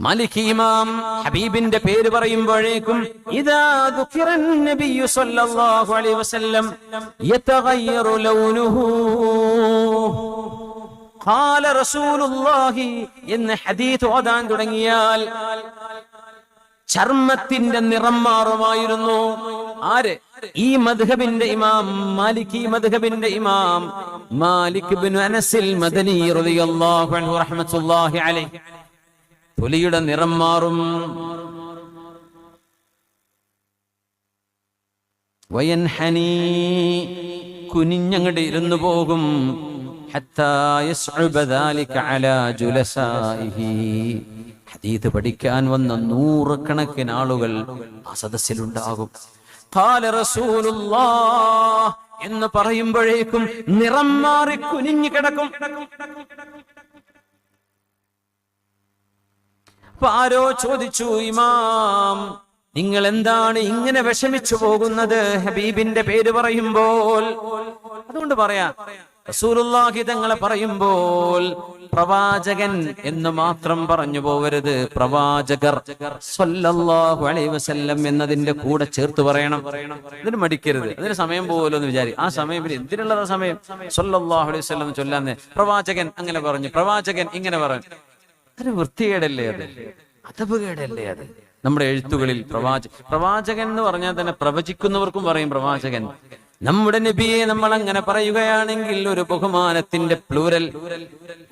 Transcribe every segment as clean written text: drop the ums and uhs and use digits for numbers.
മാലിക് ഇമാം ഹബീബിന്റെ പേര് പറയുമ്പോഴേക്കും ഇദാ ദുഖിറൻ നബിയ്യു സ്വല്ലല്ലാഹു അലൈഹി വസല്ലം യതഗയ്യറു ലൗനുഹു ഖാല റസൂലുള്ളാഹി എന്ന് ഹദീസ് ഓതാൻ തുടങ്ങിയാൽ ചർമ്മത്തിന്റെ നിറം മാറുമായിരുന്നു. ആര്? ഈ മദ്ഹബിന്റെ ഇമാം മാലികി മദ്ഹബിന്റെ ഇമാം മാലിക് ഇബ്നു അനസിൽ മദനി റളിയല്ലാഹു അൻഹു റഹ്മത്തുള്ളാഹി അലൈഹി. തൊലിയുടെ നിറം മാറും. വയൻഹനി കുനിഞ്ഞങ്ങട് ഇരുന്നു പോകും. ഹത്താ യസ്ഉബ ദാലിക അലാ ജുലസാഇഹി. ഹദീസ് പഠിക്കാൻ വന്ന നൂറുകണക്കിന് ആളുകൾ ആ സദസ്സിലുണ്ടാകും. ഖാല റസൂലുള്ളാഹ് എന്ന് പറയുമ്പോഴേക്കും നിറം മാറി കുനിഞ്ഞു കിടക്കും. അപ്പൊ ആരോ ചോദിച്ചു, ഇമാം നിങ്ങൾ എന്താണ് ഇങ്ങനെ വിഷമിച്ചു പോകുന്നത് ഹബീബിന്റെ പേര് പറയുമ്പോൾ? അതുകൊണ്ട് പറയാ, റസൂലുള്ളാഹി തങ്ങളെ പറയുമ്പോൾ പ്രവാചകൻ എന്ന് മാത്രം പറഞ്ഞു പോവരുത്. പ്രവാചകർ സ്വല്ലല്ലാഹു അലൈഹി വസല്ലം എന്നതിന്റെ കൂടെ ചേർത്ത് പറയണം. ഇതിന് മടിക്കരുത്. അതിന് സമയം പോലും എന്ന് വിചാരിക്കും. ആ സമയം എന്തിനുള്ളതാ സമയം? സ്വല്ലല്ലാഹു അലൈഹി വസല്ലം ചൊല്ലാന്ന് പ്രവാചകൻ അങ്ങനെ പറഞ്ഞു, പ്രവാചകൻ ഇങ്ങനെ പറഞ്ഞു. അതൊരു വൃത്തികേടല്ലേ? അത് അതപകേടല്ലേ? അത് നമ്മുടെ എഴുത്തുകളിൽ പ്രവാചകൻ എന്ന് പറഞ്ഞാൽ തന്നെ പ്രവചിക്കുന്നവർക്കും പറയും പ്രവാചകൻ. നമ്മുടെ നബിയെ നമ്മൾ അങ്ങനെ പറയുകയാണെങ്കിൽ ഒരു ബഹുമാനത്തിന്റെ പ്ലൂരൽ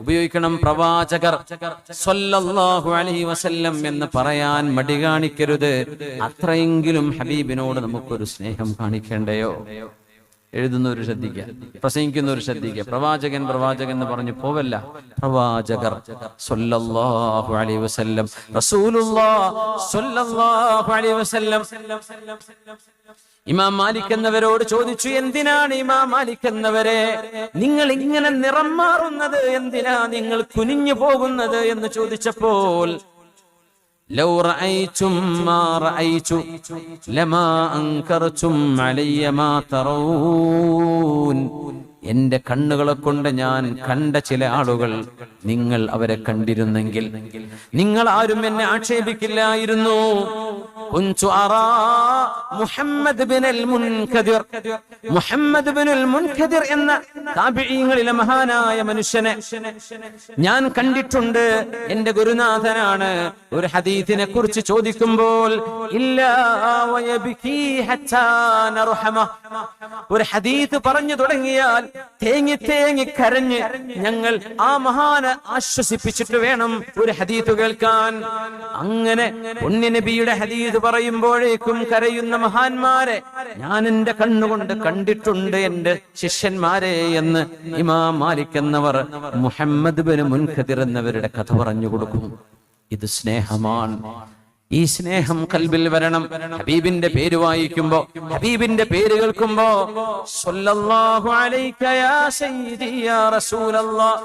ഉപയോഗിക്കണം. പ്രവാചകർ സ്വല്ലല്ലാഹു അലൈഹി വസല്ലം എന്ന് പറയാൻ മടി കാണിക്കരുത്. അത്രയെങ്കിലും ഹബീബിനോട് നമുക്കൊരു സ്നേഹം കാണിക്കേണ്ടയോ? എഴുതുന്നവർ ശ്രദ്ധിക്കുക, പ്രസംഗിക്കുന്നവർ ശ്രദ്ധിക്കുക. പ്രവാചകൻ പ്രവാചകൻ എന്ന് പറഞ്ഞു പോവല്ല. പ്രവാചകർ സ്വല്ലല്ലാഹു അലൈഹി വസല്ലം, റസൂലുള്ളാഹ് സ്വല്ലല്ലാഹു അലൈഹി വസല്ലം. ഇമാം മാലിക് എന്നവരോട് ചോദിച്ചു, എന്തിനാണ് ഇമാം മാലിക് എന്നവരെ നിങ്ങൾ ഇങ്ങനെ നിറം മാറുന്നത്? എന്തിനാ നിങ്ങൾ കുനിഞ്ഞു പോകുന്നത് എന്ന് ചോദിച്ചപ്പോൾ ലൗ റഅയ്തും മാ റഅയ്തു ലമാ അൻകർതും അലയ്യ മാ തറൂൻ. എന്റെ കണ്ണുകളെ കൊണ്ട് ഞാൻ കണ്ട ചില ആളുകൾ നിങ്ങൾ അവരെ കണ്ടിരുന്നെങ്കിൽ നിങ്ങൾ ആരും എന്നെ ആക്ഷേപിക്കില്ലായിരുന്നു. കുൻതു അറാ മുഹമ്മദ് ബിനുൽ മുൻകദിർ, മുഹമ്മദ് ബിനുൽ മുൻകദിർ എന്ന താബിഈങ്ങളിലെ മഹാനായ മനുഷ്യനെ ഞാൻ കണ്ടിട്ടുണ്ട്. എന്റെ ഗുരുനാഥനാണ്. ഒരു ഹദീസിനെ കുറിച്ച് ചോദിക്കുമ്പോൾ ഇല്ലാ വയബ്കീ ഹത്താ നർഹമ, ഒരു ഹദീസ് പറഞ്ഞു തുടങ്ങിയാൽ തേങ്ങി തേങ്ങി കരഞ്ഞ് ഞങ്ങൾ ആ മഹാനെ ആശ്വസിപ്പിച്ചിട്ട് വേണം ഒരു ഹദീസ് കേൾക്കാൻ. അങ്ങനെ പുണ്യനബിയുടെ ഹദീസ് പറയുമ്പോഴേക്കും കരയുന്ന മഹാന്മാരെ ഞാൻ എന്റെ കണ്ണുകൊണ്ട് കണ്ടിട്ടുണ്ട്, എന്റെ ശിഷ്യന്മാരെ എന്ന് ഇമാം മാലിക് എന്നവർ മുഹമ്മദ് ബിൻ മുൻകദിർ എന്നവരുടെ കഥ പറഞ്ഞു കൊടുക്കും. ഇത് സ്നേഹമാണ്. ഈ സ്നേഹം കൽബിൽ വരണം. ഹബീബിന്റെ പേര് വായിക്കുമ്പോ, ഹബീബിന്റെ പേര് കേൾക്കുമ്പോ സ്വല്ലല്ലാഹു അലൈക യാ സയ്യിദി യാ റസൂലല്ലാഹ്